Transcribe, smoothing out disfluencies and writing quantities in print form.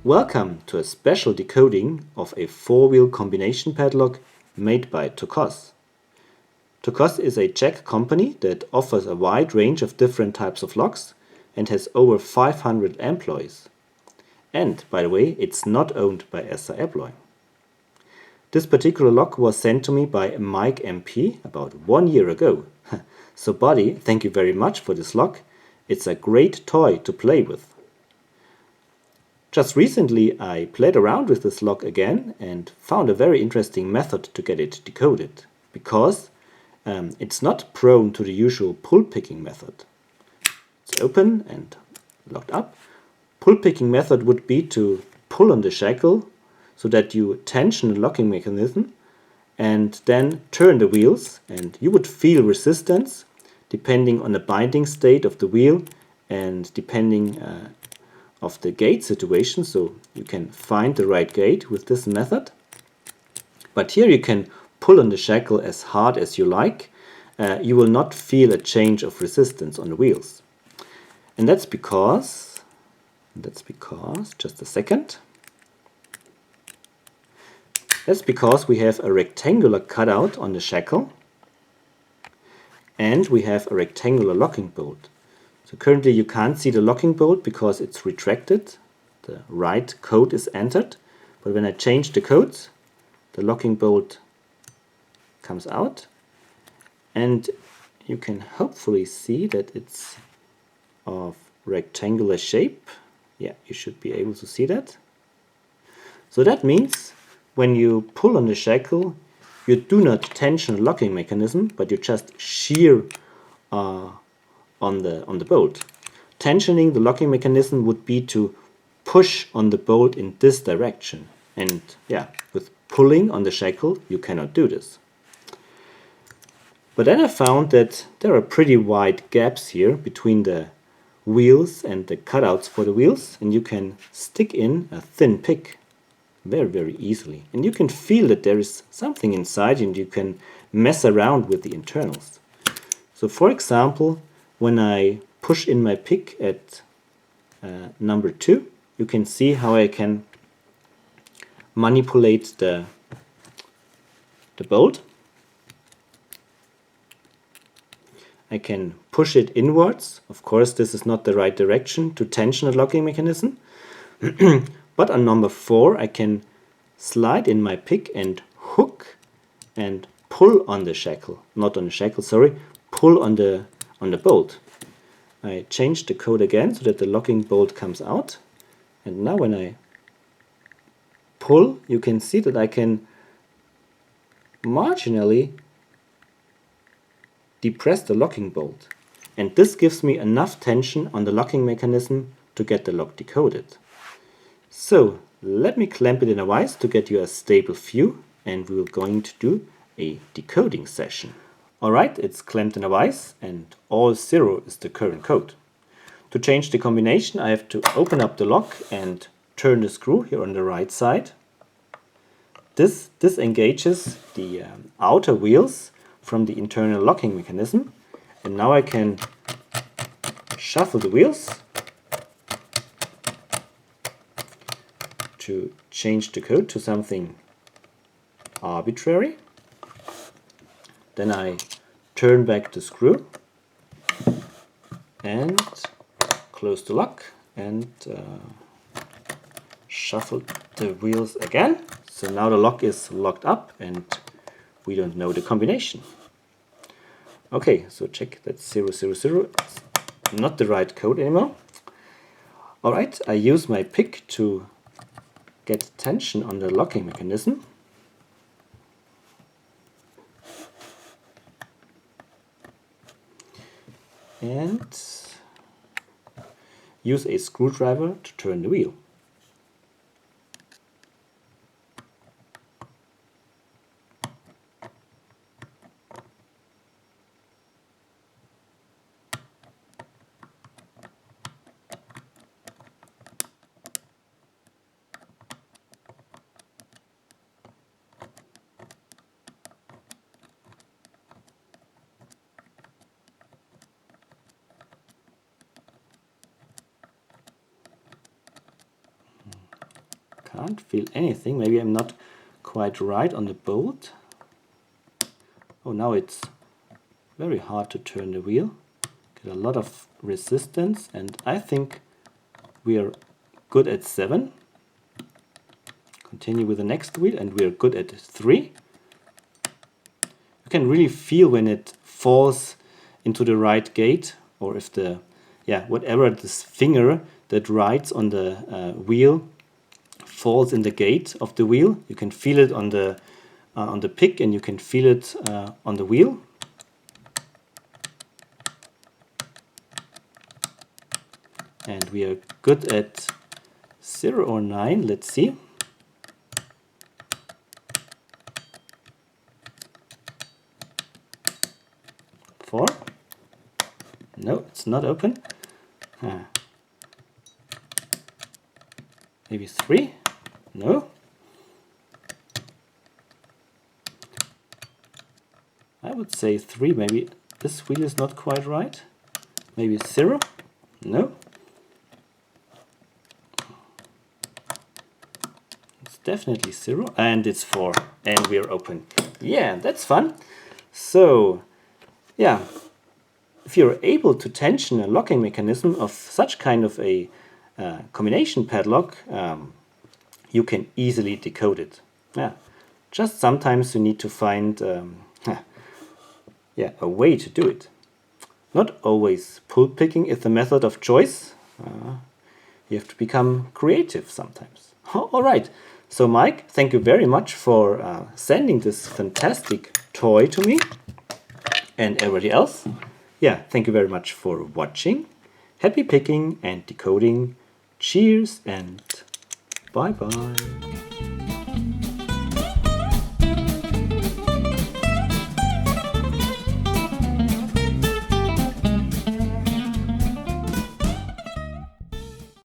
Welcome to a special decoding of a four-wheel combination padlock made by TOKOZ. TOKOZ is a Czech company that offers a wide range of different types of locks and has over 500 employees. And, by the way, it's not owned by SR Abloy. This particular lock was sent to me by Mike MP about 1 year ago. So buddy, thank you very much for this lock. It's a great toy to play with. Just recently I played around with this lock again and found a very interesting method to get it decoded, because it's not prone to the usual pull picking method. It's open and locked up. Pull picking method would be to pull on the shackle so that you tension the locking mechanism and then turn the wheels, and you would feel resistance depending on the binding state of the wheel and depending of the gate situation, so you can find the right gate with this method. But here you can pull on the shackle as hard as you like. You will not feel a change of resistance on the wheels. And that's because, just a second, that's because we have a rectangular cutout on the shackle and we have a rectangular locking bolt. So currently you can't see the locking bolt because it's retracted. The right code is entered, but when I change the codes, the locking bolt comes out, and you can hopefully see that it's of rectangular shape. Yeah, you should be able to see that. So that means when you pull on the shackle, you do not tension the locking mechanism, but you just shear on the bolt. Tensioning the locking mechanism would be to push on the bolt in this direction, and yeah, with pulling on the shackle you cannot do this. But then I found that there are pretty wide gaps here between the wheels and the cutouts for the wheels, and you can stick in a thin pick very easily, and you can feel that there is something inside and you can mess around with the internals. So for example, when I push in my pick at number 2, you can see how I can manipulate the bolt. I can push it inwards. Of course, this is not the right direction to tension the locking mechanism. But on number 4, I can slide in my pick and hook and pull on the shackle. Not on the shackle, sorry. Pull on the bolt. I change the code again so that the locking bolt comes out, and now when I pull, you can see that I can marginally depress the locking bolt, and this gives me enough tension on the locking mechanism to get the lock decoded. So let me clamp it in a vise to get you a stable view, and we're going to do a decoding session. Alright, it's clamped in a vise and all 0 is the current code. To change the combination, I have to open up the lock and turn the screw here on the right side. This disengages the outer wheels from the internal locking mechanism, and now I can shuffle the wheels to change the code to something arbitrary. Then I turn back the screw and close the lock and shuffle the wheels again. So now the lock is locked up and we don't know the combination. Okay, so check, that's 000. It's not the right code anymore. Alright, I use my pick to get tension on the locking mechanism. And use a screwdriver to turn the wheel. Can't feel anything. Maybe I'm not quite right on the bolt. Oh, now it's very hard to turn the wheel. Get a lot of resistance, and I think we are good at 7. Continue with the next wheel, and we are good at 3. You can really feel when it falls into the right gate, or if the, whatever this finger that rides on the wheel falls in the gate of the wheel. You can feel it on the pick, and you can feel it on the wheel. And we are good at 0 or 9. Let's see. Four. No, it's not open. Maybe 3. No. I would say 3. Maybe this wheel is not quite right. Maybe 0. No. It's definitely 0. And it's 4. And we are open. Yeah, that's fun. So, yeah, if you're able to tension a locking mechanism of such kind of a combination padlock, you can easily decode it. Yeah, just sometimes you need to find a way to do it. Not always pull picking is the method of choice. You have to become creative sometimes. All right. So Mike, thank you very much for sending this fantastic toy to me. And everybody else, thank you very much for watching. Happy picking and decoding. Cheers and bye-bye.